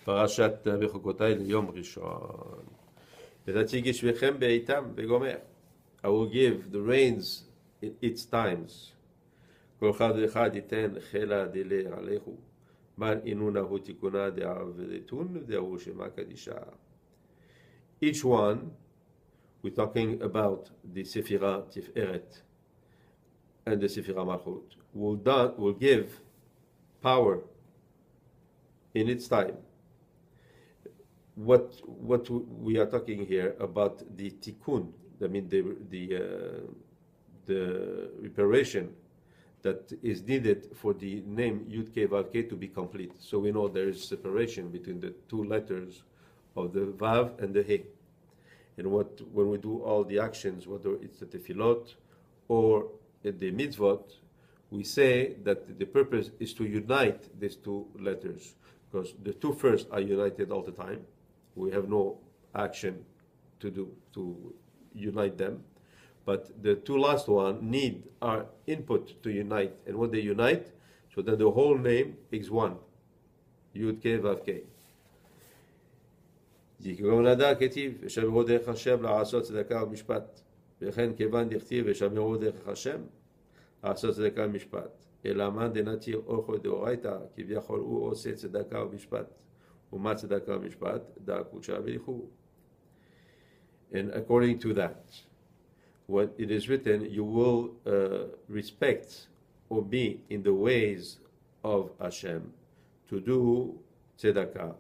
פרשת בחוקותיי ליום ראשון. ותציג ישבכם בעיתם וגומר. I will give the rains in its times. כל אחד ואחד ייתן חילה דילה עליכו. מן אינונה הוא תיקונה דעב ודתון דהוא שמה קדישה. Each one, we're talking about the Sephirah Tiferet and the Sephirah Malchut, will give power in its time. What we are talking here about the tikkun, I mean the reparation that is needed for the name Yud Kei Vav Kei to be complete. So we know there is separation between the two letters of the Vav and the He. And when we do all the actions, whether it's the tefillot or the mitzvot, we say that the purpose is to unite these two letters, because the two first are united all the time. We have no action to do to unite them, but the two last one need our input to unite, and when they unite, so then the whole name is one, Yud Kei Vav Kei. כי נדע כתיב, ושמרו דרך השם לעשות צדקה ומשפט. וכן כיוון דכתיב, ושמרו דרך השם לעשות צדקה ומשפט. אלא מאן דנתיר אורחו דאורייתא, כביכול הוא עושה צדקה ומשפט. ומה צדקה ומשפט? דא קודשא בריחו. And according to that, when it is written, you will respect or be in the ways of Hashem to do tzedakah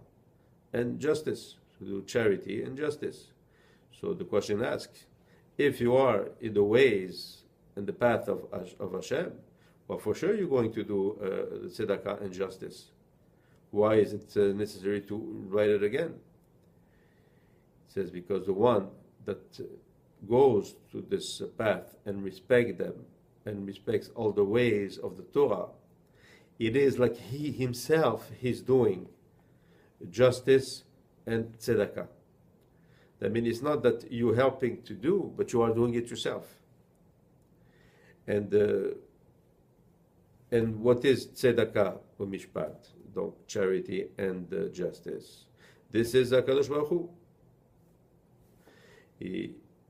and justice, to do charity and justice. So the question asks, if you are in the ways and the path of Hashem, well, for sure you're going to do tzedakah and justice. Why is it necessary to write it again? It says, because the one that goes to this path and respects them and respects all the ways of the Torah, it is like he himself is doing justice and tzedakah. I mean, it's not that you're helping to do, but you are doing it yourself. And what is tzedakah or mishpat? Donc, charity and justice. This is HaKadosh Baruch Hu.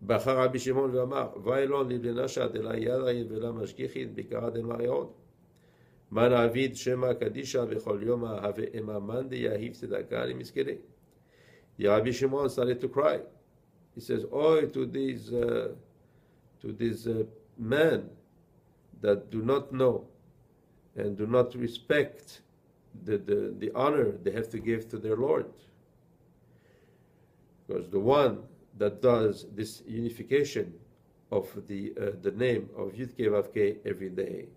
בחר רבי שמעון ואמר, ואילון לבני נשת אלא ידעין ולא משגיחין בקרא דמריון. מה נעביד שמא קדישה בכל יום ההווה אממן דיהיב צדקה למסכני. The Rabbi Shimon started to cry. He says, "Oh, to these men that do not know and do not respect the honor they have to give to their Lord, because the one that does this unification of the name of Yud Kei Vav Kei every day,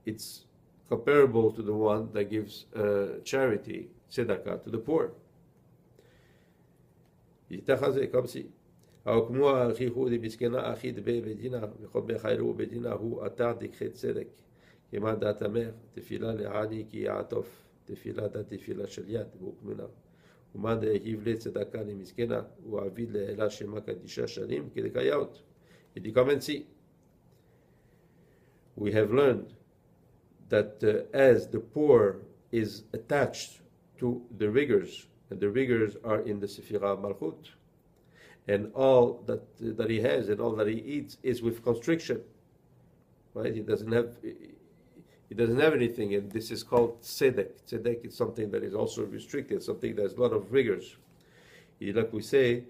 it's comparable to the one that gives charity, tzedakah, to the poor. comme si. כמו הריחו דמסכנה אחיד בדינה, וכל בחיילו בדינה הוא אתר דקחי צדק. כמה דעת אמר, תפילה לעני כי יעטוף, תפילה דת תפילה של יד, והוא כמונה. ומה דהיב לצדקה למסכנה, הוא עביד לאלה שמה קדישה שנים כדקאיות. Et come and see. We have learned that as the poor is attached to the rigors, and the rigors are in the Sephirah Malchut, and all that he has and all that he eats is with constriction, right? He doesn't have anything, and this is called tzedek. Tzedek is something that is also restricted, something that has a lot of rigors. Like we say,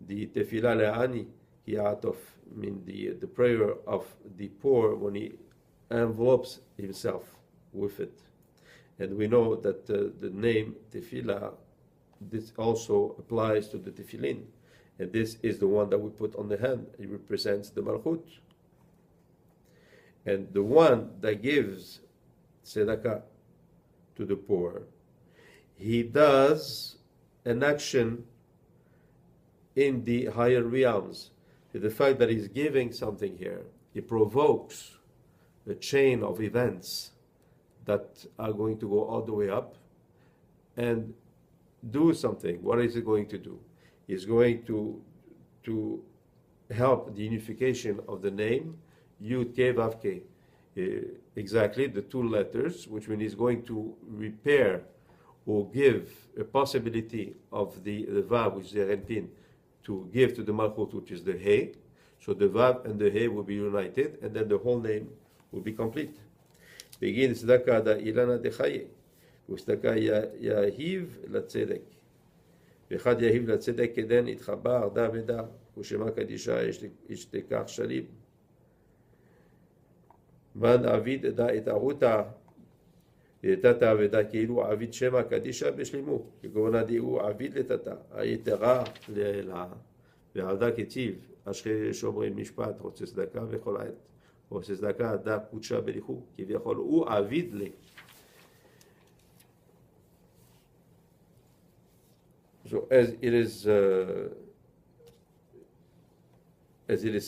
the tefillah le'ani hi'atof, mean the prayer of the poor when he envelopes himself with it. And we know that the name tefillah, this also applies to the tefillin, and this is the one that we put on the hand. It represents the malchut. And the one that gives tzedakah to the poor, he does an action in the higher realms. The fact that he's giving something here, it provokes a chain of events that are going to go all the way up and do something. What is it going to do? It's going to help the unification of the name Yud Kei Vav Kei. Exactly, the two letters, which means he's going to repair or give a possibility of the Vav, which is the Renpin, to give to the Malchut, which is the He. So the Vav and the He will be united, and then the whole name will be complete. Begin Tzedaka da Ilana de Chaye. וצדקה יהיב לצדק. ואחד יהיב לצדק כדן יתחבר דה ודה, ושמה קדישה ישתכח שליב. מן עביד דה את ערותה, ותתה ודה כאילו עביד שמה קדישה בשלימו, כגונה דהוא עביד לתתה, היתרה לאלה, ועבדה כתיב, אשרי שומרים משפט, רוצה צדקה וכל עת, רוצה צדקה דה קודשה בליכו, כביכול הוא עביד לה. So as it is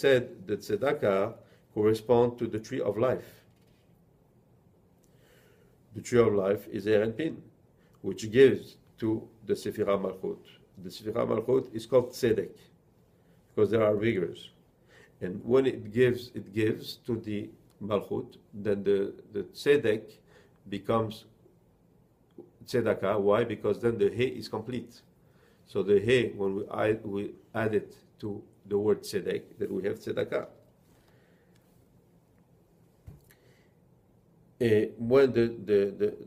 said, the Tzedaka corresponds to the tree of life. The tree of life is Erenpin, which gives to the Sefirah Malchut. The Sefirah Malchut is called Tzedek because there are rigors, and when it gives to the Malchut, then the Tzedek becomes Tzedaka. Why? Because then the He is complete. So the He, when we add it to the word Tzedek, then we have Tzedaka. When the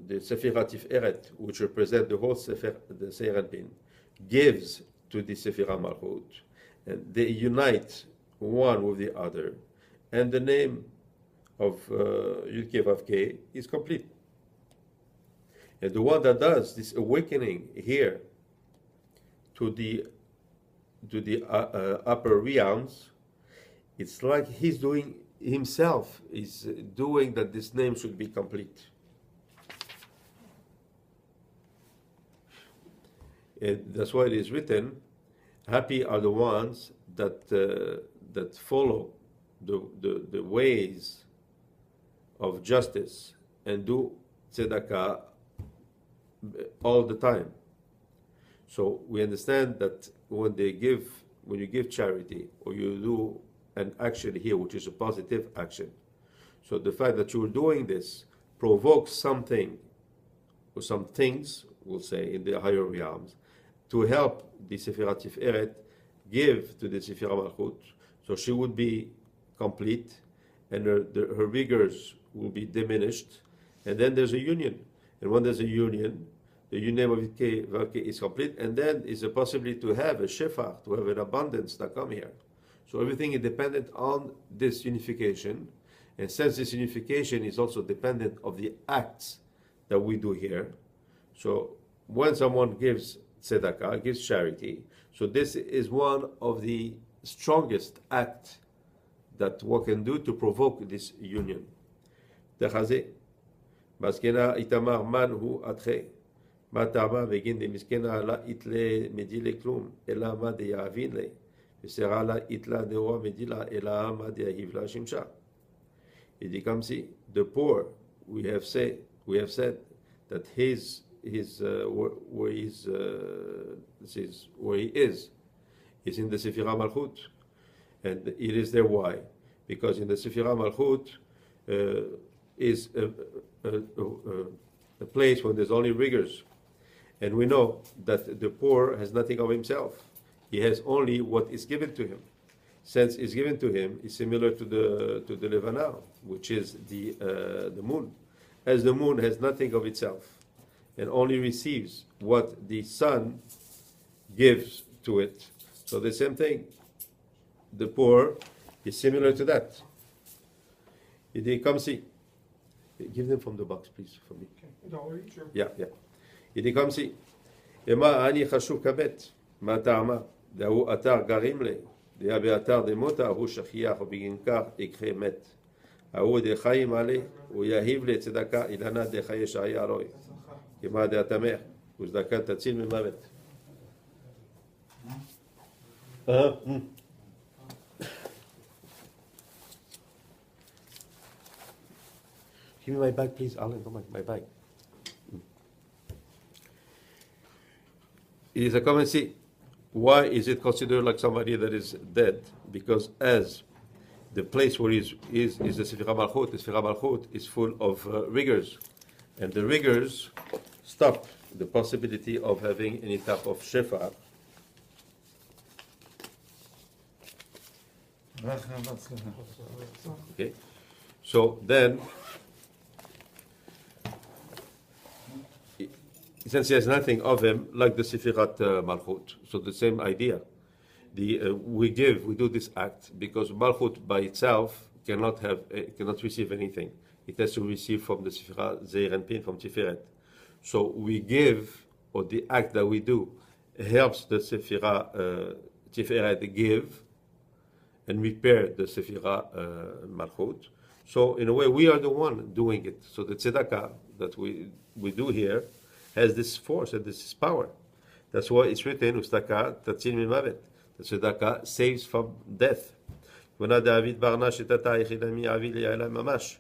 Sefirah Tiferet, which represent the whole Sefer, the Seiranpin, gives to the Sefirah Malchut, and they unite one with the other, and the name of Yud Kei Vav Kei is complete. And the one that does this awakening here to the upper realms, it's like he's doing himself, is doing that this name should be complete. And that's why it is written, happy are the ones that follow the ways of justice and do tzedakah all the time. So we understand that when you give charity, or you do an action here, which is a positive action, so the fact that you're doing this provokes something, or some things, we'll say, in the higher realms, to help the Sefirah Tiferet give to the Sefirah Malchut, so she would be complete, and her rigors will be diminished, and then there's a union. And when there's a union, the union of Vav Kei is complete, and then is a possibility to have a shefach, to have an abundance that come here. So everything is dependent on this unification, and since this unification is also dependent of the acts that we do here, so when someone gives tzedakah, gives charity, so this is one of the strongest acts that one can do to provoke this union. Techazeh, maskena itamar man hu atche. מה טעמה בגין דמסכנה לה יתלה מדילה כלום, אלא מה דיעבין לה, וסרה לה יתלה דהורה מדילה, אלא מה דיעהיב לה שימשה. It becomes, the poor, we have said that where he is in the Sefirah Malchut, and it is there. Why? Because in the Sefirah Malchut is a place where there's only rigors. And we know that the poor has nothing of himself. He has only what is given to him. Since it's given to him, is similar to the Levana, which is the moon. As the moon has nothing of itself, and only receives what the sun gives to it. So the same thing, the poor is similar to that. They come see. Give them from the box, please, for me. Okay. Sure. Yeah. It comes see. Ema ani chashuv kabet. Ma ta'ama. Dahu atar garim le. Deha be'atar demota ahu shachiach ubigin kach ikhe met. Ahu de chayim ale. Uyahiv le tzedaka ilana de chaye shaya aroi. Ema de atamech. Uzdaka tatzil mimavet. Give me my bag, please, Alan. Come on, my bag. It is a common see. Why is it considered like somebody that is dead? Because as the place where he is the Sefirah Malchut, the Sefirah Malchut is full of rigors, and the rigors stop the possibility of having any type of shefa. Okay, so then, since there's nothing of him like the Sefirat Malchut, so the same idea. We do this act because Malchut by itself cannot receive anything. It has to receive from the Sefirat Zeir and Pin from Tiferet. So we give, or the act that we do helps the Sefirat Tiferet give and repair the Sefirat Malchut. So in a way, we are the one doing it. So the Tzedaka that we do here has this force and this power. That's why it's written, Ustaka Tatzil Mimavet. The Tzedaka saves from death. When David Barna Shetata Yechidami Avi Le'ela Mamash.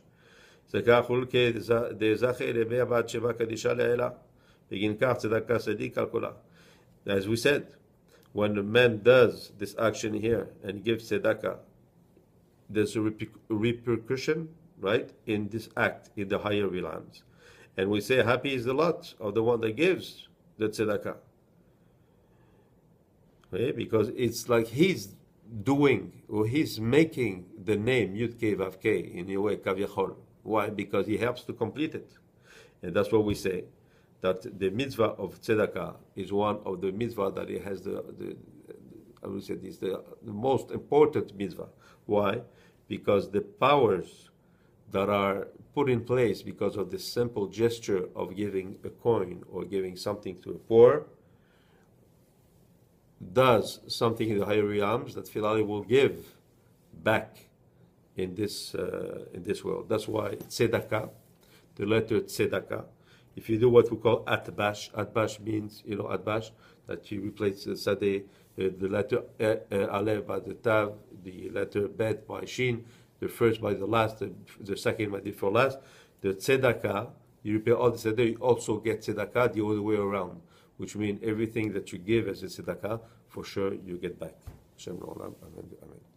Tzedaka Chulke de Zache Lebe Abad Sheva Kadisha Le'ela. Begin Kar Tzedaka Sedi Kalkola. As we said, when a man does this action here and gives tzedakah, there's a repercussion, right, in this act in the higher realms. And we say, happy is the lot of the one that gives the tzedakah. Okay? Because it's like he's doing, or he's making the name Yud-Kei Vav-Kei in a way, Kavyachol. Why? Because he helps to complete it. And that's what we say, that the mitzvah of tzedakah is one of the mitzvah that it has the most important mitzvah. Why? Because the powers that are put in place because of this simple gesture of giving a coin or giving something to a poor does something in the higher realms that Afilalo will give back in this world. That's why Tzedaka, the letter Tzedaka, if you do what we call atbash means, atbash, that you replace the sadeh, the letter aleph by the tav, the letter bet by shin, the first by the last, the second by the for last. The tzedakah, you repair all the tzedakah, you also get tzedakah the other way around, which means everything that you give as a tzedakah, for sure you get back. Hashem Olam. Amen.